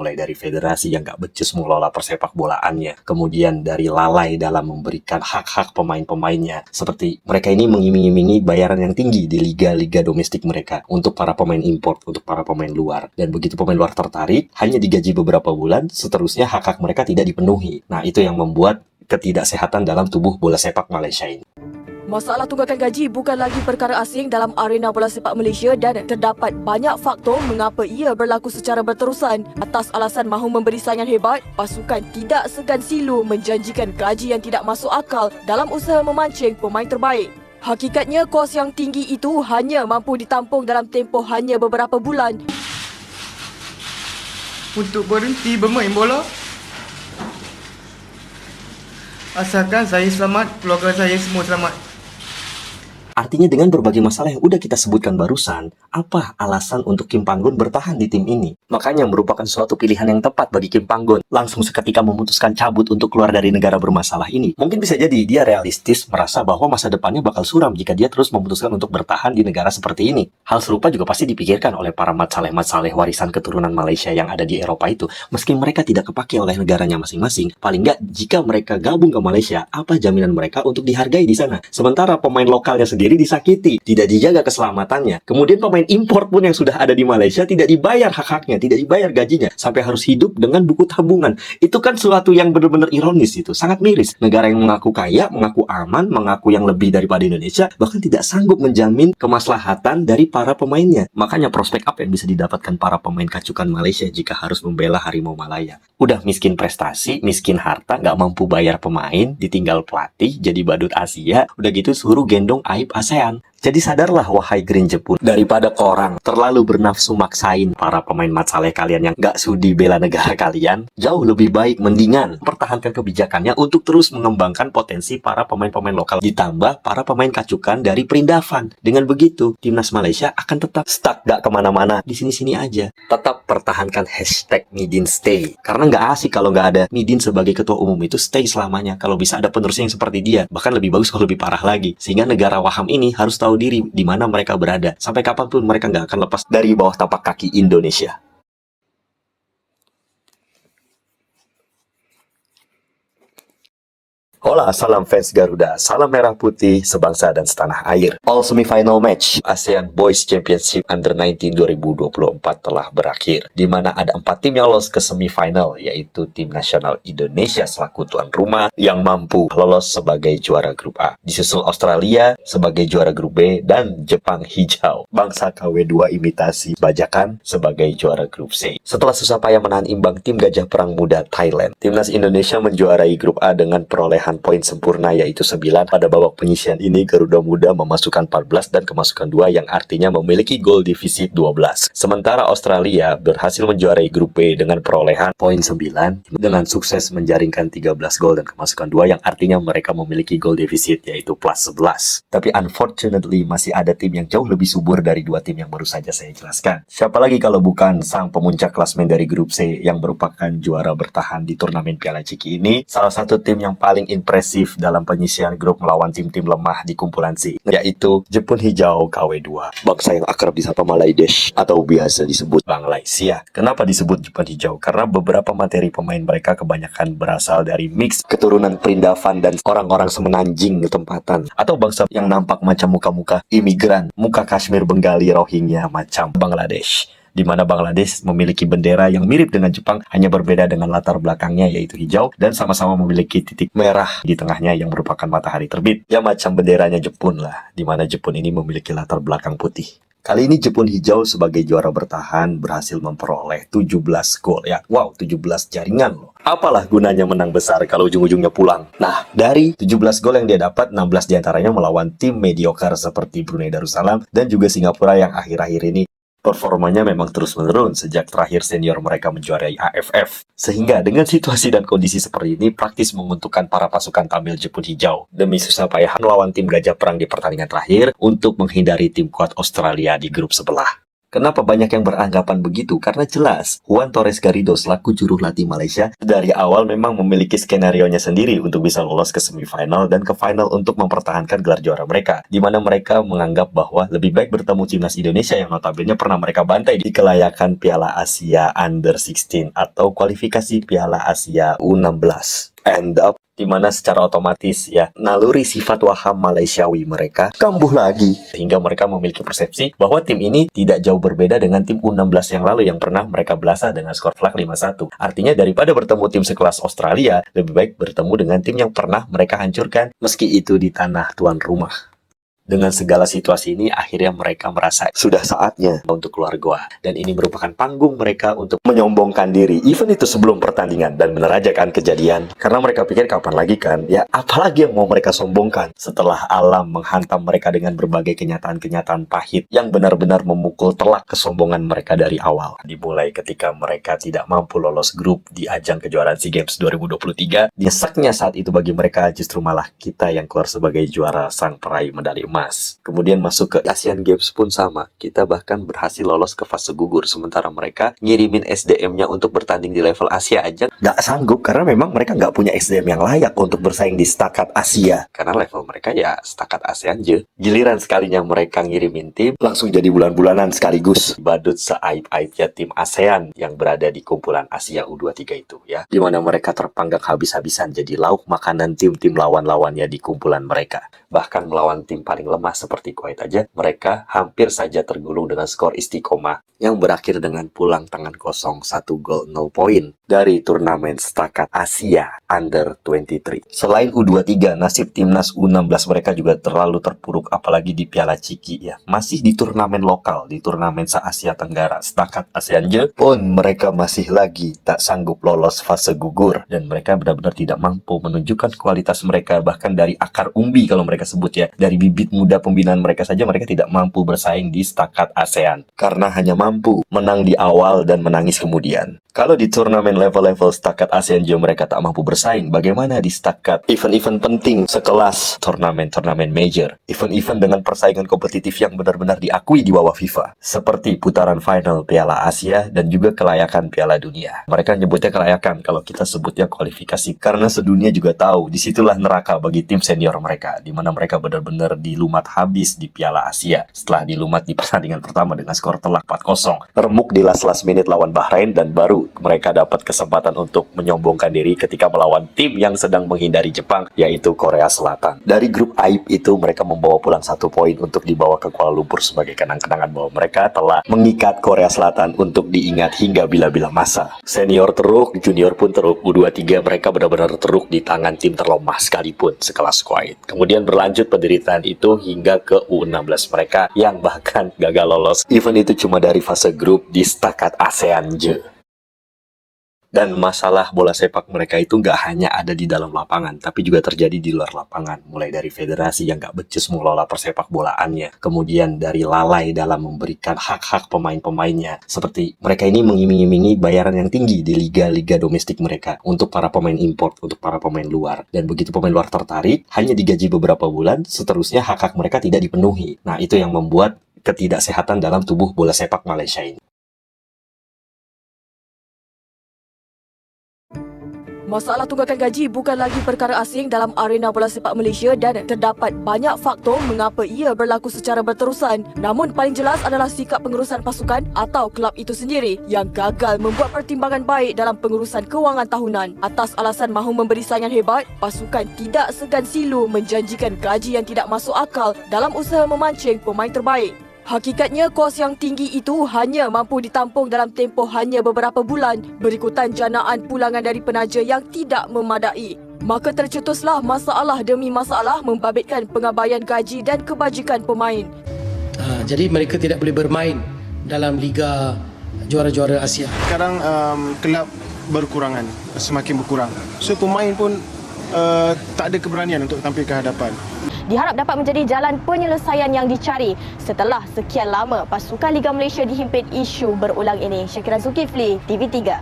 mulai dari federasi yang gak becus mengelola persepak bolaannya, kemudian dari lalai dalam memberikan hak-hak pemain-pemainnya, seperti mereka ini mengiming-imingi bayaran yang tinggi di liga-liga domestik mereka untuk para pemain import, untuk para pemain luar, dan begitu pemain luar tertarik, hanya digaji beberapa bulan, seterusnya hak-hak mereka tidak dipenuhi. Nah, itu yang membuat ketidaksehatan dalam tubuh bola sepak Malaysia ini. Masalah tunggakan gaji bukan lagi perkara asing dalam arena bola sepak Malaysia dan terdapat banyak faktor mengapa ia berlaku secara berterusan. Atas alasan mahu memberi saingan hebat, pasukan tidak segan silu menjanjikan gaji yang tidak masuk akal dalam usaha memancing pemain terbaik. Hakikatnya, kos yang tinggi itu hanya mampu ditampung dalam tempoh hanya beberapa bulan. Untuk berhenti bermain bola, asalkan saya selamat, keluarga saya semua selamat. Artinya dengan berbagai masalah yang udah kita sebutkan barusan, apa alasan untuk Kim Panggon bertahan di tim ini? Makanya merupakan suatu pilihan yang tepat bagi Kim Panggon. Langsung seketika memutuskan cabut untuk keluar dari negara bermasalah ini. Mungkin bisa jadi dia realistis merasa bahwa masa depannya bakal suram jika dia terus memutuskan untuk bertahan di negara seperti ini. Hal serupa juga pasti dipikirkan oleh para mat saleh warisan keturunan Malaysia yang ada di Eropa itu. Meski mereka tidak kepake oleh negaranya masing-masing, paling nggak jika mereka gabung ke Malaysia, apa jaminan mereka untuk dihargai di sana? Sementara pemain lokalnya sendiri disakiti, tidak dijaga keselamatannya. Kemudian pemain impor pun yang sudah ada di Malaysia tidak dibayar hak-haknya, tidak dibayar gajinya, sampai harus hidup dengan buku tabungan. Itu kan suatu yang benar-benar ironis itu, sangat miris. Negara yang mengaku kaya, mengaku aman, mengaku yang lebih daripada Indonesia, bahkan tidak sanggup menjamin kemaslahatan dari para pemainnya. Makanya prospek apa yang bisa didapatkan para pemain kacukan Malaysia jika harus membela Harimau Malaya? Udah miskin prestasi, miskin harta, nggak mampu bayar pemain, ditinggal pelatih, jadi badut Asia, udah gitu suruh gendong aib ASEAN. Jadi sadarlah wahai Green Jepun, daripada korang terlalu bernafsu maksain para pemain mat saleh kalian yang gak sudi bela negara kalian, jauh lebih baik mendingan pertahankan kebijakannya untuk terus mengembangkan potensi para pemain-pemain lokal ditambah para pemain kacukan dari Perindavan. Dengan begitu, timnas Malaysia akan tetap stuck, gak kemana-mana, di sini-sini aja. Tetap pertahankan hashtag Midin Stay, karena gak asik kalau gak ada Midin sebagai ketua umum itu stay selamanya. Kalau bisa ada penerusnya yang seperti dia, bahkan lebih bagus kalau lebih parah lagi. Sehingga negara waham ini harus tahu diri di mana mereka berada. Sampai kapanpun mereka nggak akan lepas dari bawah tapak kaki Indonesia. Hola, salam fans Garuda, salam merah putih, sebangsa dan setanah air. All semifinal match ASEAN Boys Championship Under 19 2024 telah berakhir, di mana ada 4 tim yang lolos ke semifinal, yaitu tim nasional Indonesia selaku tuan rumah yang mampu lolos sebagai juara grup A. Disusul Australia sebagai juara grup B dan Jepang hijau, bangsa KW2 imitasi bajakan sebagai juara grup C. Setelah susah payah menahan imbang tim Gajah Perang Muda Thailand, timnas Indonesia menjuarai grup A dengan perolehan poin sempurna yaitu 9. Pada babak penyisihan ini Garuda Muda memasukkan 14 dan kemasukan 2 yang artinya memiliki gol defisit 12. Sementara Australia berhasil menjuarai grup B dengan perolehan poin 9 dengan sukses menjaringkan 13 gol dan kemasukan 2 yang artinya mereka memiliki gol defisit yaitu plus 11. Tapi unfortunately masih ada tim yang jauh lebih subur dari 2 tim yang baru saja saya jelaskan. Siapa lagi kalau bukan sang pemuncak klasmen dari grup C yang merupakan juara bertahan di turnamen Piala Ciki ini, salah satu tim yang paling impresif dalam penyisihan grup melawan tim-tim lemah di kumpulan C, yaitu Jepun Hijau KW2, bangsa yang akrab disapa Malaydesh atau biasa disebut Malaysia. Kenapa disebut Jepun Hijau? Karena beberapa materi pemain mereka kebanyakan berasal dari mix keturunan Perindavan dan orang-orang semenanjing tempatan, atau bangsa yang nampak macam muka-muka imigran, muka Kashmir, Bengali, Rohingya macam Bangladesh, di mana Bangladesh memiliki bendera yang mirip dengan Jepang, hanya berbeda dengan latar belakangnya yaitu hijau, dan sama-sama memiliki titik merah di tengahnya yang merupakan matahari terbit. Ya macam benderanya Jepun lah, di mana Jepun ini memiliki latar belakang putih. Kali ini Jepun Hijau sebagai juara bertahan berhasil memperoleh 17 gol. Ya, wow, 17 jaringan loh. Apalah gunanya menang besar kalau ujung-ujungnya pulang? Nah, dari 17 gol yang dia dapat, 16 diantaranya melawan tim mediocre seperti Brunei Darussalam dan juga Singapura yang akhir-akhir ini performanya memang terus menurun sejak terakhir senior mereka menjuarai AFF. Sehingga dengan situasi dan kondisi seperti ini praktis menguntungkan para pasukan tampil Jepun Hijau demi susah payah melawan tim Gajah Perang di pertandingan terakhir untuk menghindari tim kuat Australia di grup sebelah. Kenapa banyak yang beranggapan begitu? Karena jelas, Juan Torres Garrido selaku juru latih Malaysia dari awal memang memiliki skenario-nya sendiri untuk bisa lolos ke semifinal dan ke final untuk mempertahankan gelar juara mereka. Di mana mereka menganggap bahwa lebih baik bertemu timnas Indonesia yang notabene pernah mereka bantai di kelayakan Piala Asia Under 16 atau kualifikasi Piala Asia U16. End up di mana secara otomatis ya naluri sifat waham Malaysiawi mereka kambuh lagi sehingga mereka memiliki persepsi bahwa tim ini tidak jauh berbeda dengan tim U16 yang lalu yang pernah mereka belasah dengan skor telak 5-1. Artinya daripada bertemu tim sekelas Australia, lebih baik bertemu dengan tim yang pernah mereka hancurkan meski itu di tanah tuan rumah. Dengan segala situasi ini, akhirnya mereka merasa sudah saatnya untuk keluar goa. Dan ini merupakan panggung mereka untuk menyombongkan diri. Even itu sebelum pertandingan. Dan benar aja kan kejadian. Karena mereka pikir kapan lagi kan? Ya, apalagi yang mau mereka sombongkan? Setelah alam menghantam mereka dengan berbagai kenyataan-kenyataan pahit yang benar-benar memukul telak kesombongan mereka dari awal. Dimulai ketika mereka tidak mampu lolos grup di ajang kejuaraan SEA Games 2023. Nyesaknya saat itu bagi mereka justru malah kita yang keluar sebagai juara sang peraih medali emas. Kemudian masuk ke Asian Games pun sama. Kita bahkan berhasil lolos ke fase gugur. Sementara mereka ngirimin SDM-nya untuk bertanding di level Asia aja nggak sanggup. Karena memang mereka nggak punya SDM yang layak untuk bersaing di setakat Asia. Karena level mereka ya setakat ASEAN aja. Giliran sekalinya mereka ngirimin tim, langsung jadi bulan-bulanan sekaligus. Badut seaib-aibnya tim ASEAN yang berada di kumpulan Asia U23 itu ya. Dimana mereka terpanggak habis-habisan jadi lauk makanan tim-tim lawan-lawannya di kumpulan mereka. Bahkan melawan tim paling lemah seperti Kuwait aja, mereka hampir saja tergulung dengan skor istiqomah yang berakhir dengan pulang tangan kosong 1 gol 0 poin dari turnamen setakat Asia Under 23. Selain U23, nasib timnas U16 mereka juga terlalu terpuruk apalagi di Piala Ciki ya. Masih di turnamen lokal, di turnamen se-Asia Tenggara setakat ASEAN pun mereka masih lagi tak sanggup lolos fase gugur dan mereka benar-benar tidak mampu menunjukkan kualitas mereka bahkan dari akar umbi kalau mereka sebut ya. Dari bibit muda pembinaan mereka saja mereka tidak mampu bersaing di setakat ASEAN karena hanya mampu menang di awal dan menangis kemudian. Kalau di turnamen level-level setakat ASEAN mereka tak mampu bersaing, bagaimana di setakat event-event penting sekelas turnamen-turnamen major, event-event dengan persaingan kompetitif yang benar-benar diakui di bawah FIFA, seperti putaran final Piala Asia dan juga kelayakan Piala Dunia. Mereka nyebutnya kelayakan, kalau kita sebutnya kualifikasi, karena sedunia juga tahu disitulah neraka bagi tim senior mereka, di mana mereka benar-benar dilumat habis di Piala Asia setelah dilumat di pertandingan pertama dengan skor telak 4-0, remuk di last minute lawan Bahrain, dan baru mereka dapat kesempatan untuk menyombongkan diri ketika melawan tim yang sedang menghindari Jepang, yaitu Korea Selatan. Dari grup aib itu mereka membawa pulang 1 poin untuk dibawa ke Kuala Lumpur sebagai kenang-kenangan bahwa mereka telah mengikat Korea Selatan untuk diingat hingga bila-bila masa. Senior teruk, junior pun teruk, U23 mereka benar-benar teruk di tangan tim terlemah sekalipun sekelas Kuwait. Kemudian berlanjut penderitaan itu hingga ke U16 mereka yang bahkan gagal lolos. Event itu cuma dari fase grup di setakat ASEAN je. Dan masalah bola sepak mereka itu nggak hanya ada di dalam lapangan, tapi juga terjadi di luar lapangan. Mulai dari federasi yang nggak becus mengelola persepak bolaannya, kemudian dari lalai dalam memberikan hak-hak pemain-pemainnya. Seperti mereka ini mengiming-imingi bayaran yang tinggi di liga-liga domestik mereka untuk para pemain import, untuk para pemain luar. Dan begitu pemain luar tertarik, hanya digaji beberapa bulan, seterusnya hak-hak mereka tidak dipenuhi. Nah, itu yang membuat ketidaksehatan dalam tubuh bola sepak Malaysia ini. Masalah tunggakan gaji bukan lagi perkara asing dalam arena bola sepak Malaysia dan terdapat banyak faktor mengapa ia berlaku secara berterusan. Namun paling jelas adalah sikap pengurusan pasukan atau kelab itu sendiri yang gagal membuat pertimbangan baik dalam pengurusan kewangan tahunan. Atas alasan mahu memberi saingan hebat, pasukan tidak segan silu menjanjikan gaji yang tidak masuk akal dalam usaha memancing pemain terbaik. Hakikatnya kos yang tinggi itu hanya mampu ditampung dalam tempoh hanya beberapa bulan berikutan janaan pulangan dari penaja yang tidak memadai. Maka tercetuslah masalah demi masalah membabitkan pengabaian gaji dan kebajikan pemain. Jadi mereka tidak boleh bermain dalam Liga Juara-Juara Asia. Sekarang kelab berkurangan, semakin berkurang. So pemain pun tak ada keberanian untuk tampil ke hadapan. Diharap dapat menjadi jalan penyelesaian yang dicari setelah sekian lama pasukan Liga Malaysia dihimpit isu berulang ini. Syakira Zulkifli, TV3.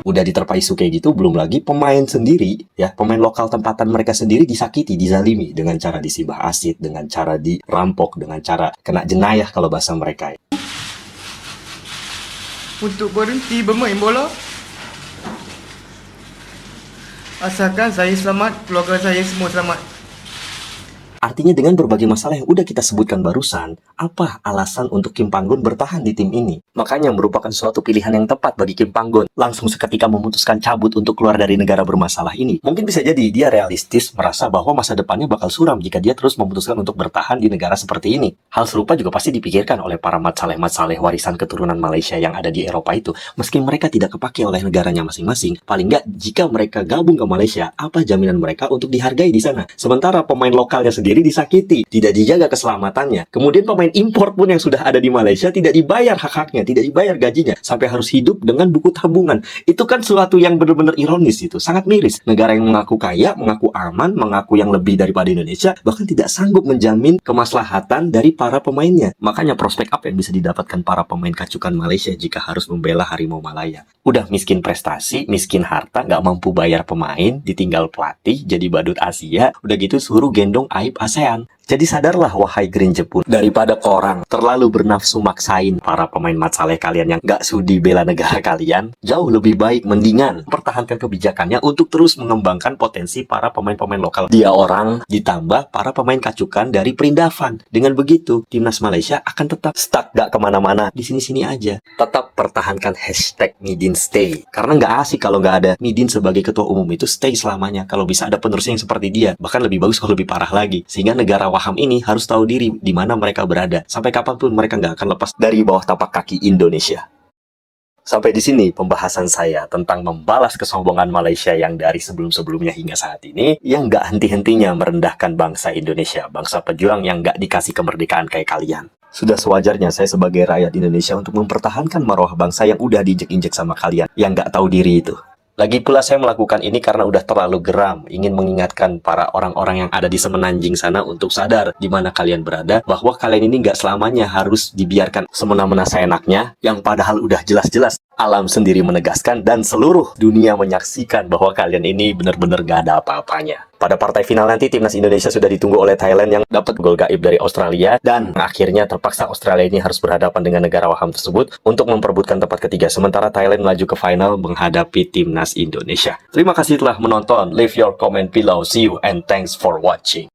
Udah diterpa isu kayak gitu, belum lagi pemain sendiri, ya pemain lokal tempatan mereka sendiri disakiti, dizalimi dengan cara disimbah asid, dengan cara dirampok, dengan cara kena jenayah kalau bahasa mereka. untuk berhenti bermain bola. Asalkan saya selamat, keluarga saya semua selamat. Artinya dengan berbagai masalah yang udah kita sebutkan barusan, apa alasan untuk Kim Panggon bertahan di tim ini? Makanya merupakan suatu pilihan yang tepat bagi Kim Panggon. Langsung seketika memutuskan cabut untuk keluar dari negara bermasalah ini. Mungkin bisa jadi dia realistis merasa bahwa masa depannya bakal suram jika dia terus memutuskan untuk bertahan di negara seperti ini. Hal serupa juga pasti dipikirkan oleh para matsaleh-matsaleh warisan keturunan Malaysia yang ada di Eropa itu. Meski mereka tidak kepake oleh negaranya masing-masing, paling nggak jika mereka gabung ke Malaysia, apa jaminan mereka untuk dihargai di sana? Sementara pemain lokalnya sendiri disakiti, tidak dijaga keselamatannya. Kemudian pemain impor pun yang sudah ada di Malaysia tidak dibayar hak-haknya, tidak dibayar gajinya, sampai harus hidup dengan buku tabungan. Itu kan suatu yang benar-benar ironis itu, sangat miris. Negara yang mengaku kaya, mengaku aman, mengaku yang lebih daripada Indonesia, bahkan tidak sanggup menjamin kemaslahatan dari para pemainnya. Makanya prospek apa yang bisa didapatkan para pemain kacukan Malaysia jika harus membela Harimau Malaya? Udah miskin prestasi, miskin harta, nggak mampu bayar pemain, ditinggal pelatih, jadi badut Asia, udah gitu suruh gendong aib ASEAN. Jadi sadarlah wahai Green Jepun, daripada korang terlalu bernafsu maksain para pemain matsaleh kalian yang gak sudi bela negara kalian, jauh lebih baik mendingan pertahankan kebijakannya untuk terus mengembangkan potensi para pemain-pemain lokal. Dia orang ditambah para pemain kacukan dari Perindavan. Dengan begitu, timnas Malaysia akan tetap stuck gak kemana-mana, di sini-sini aja. Tetap pertahankan hashtag Midin Stay. Karena gak asik kalau gak ada Midin sebagai ketua umum itu stay selamanya. Kalau bisa ada penerusnya yang seperti dia, bahkan lebih bagus kalau lebih parah lagi. Sehingga negara waham ini harus tahu diri di mana mereka berada. Sampai kapanpun mereka nggak akan lepas dari bawah tapak kaki Indonesia. Sampai di sini pembahasan saya tentang membalas kesombongan Malaysia yang dari sebelum-sebelumnya hingga saat ini, yang nggak henti-hentinya merendahkan bangsa Indonesia, bangsa pejuang yang nggak dikasih kemerdekaan kayak kalian. Sudah sewajarnya saya sebagai rakyat Indonesia untuk mempertahankan marwah bangsa yang udah diinjek-injek sama kalian, yang nggak tahu diri itu. Lagi pula saya melakukan ini karena udah terlalu geram, ingin mengingatkan para orang-orang yang ada di semenanjung sana untuk sadar di mana kalian berada, bahwa kalian ini nggak selamanya harus dibiarkan semena-mena seenaknya, yang padahal udah jelas-jelas alam sendiri menegaskan dan seluruh dunia menyaksikan bahwa kalian ini benar-benar gak ada apa-apanya. Pada partai final nanti, timnas Indonesia sudah ditunggu oleh Thailand yang dapat gol gaib dari Australia, dan akhirnya terpaksa Australia ini harus berhadapan dengan negara waham tersebut untuk memperebutkan tempat ketiga, sementara Thailand melaju ke final menghadapi timnas Indonesia. Terima kasih telah menonton, leave your comment below, see you and thanks for watching.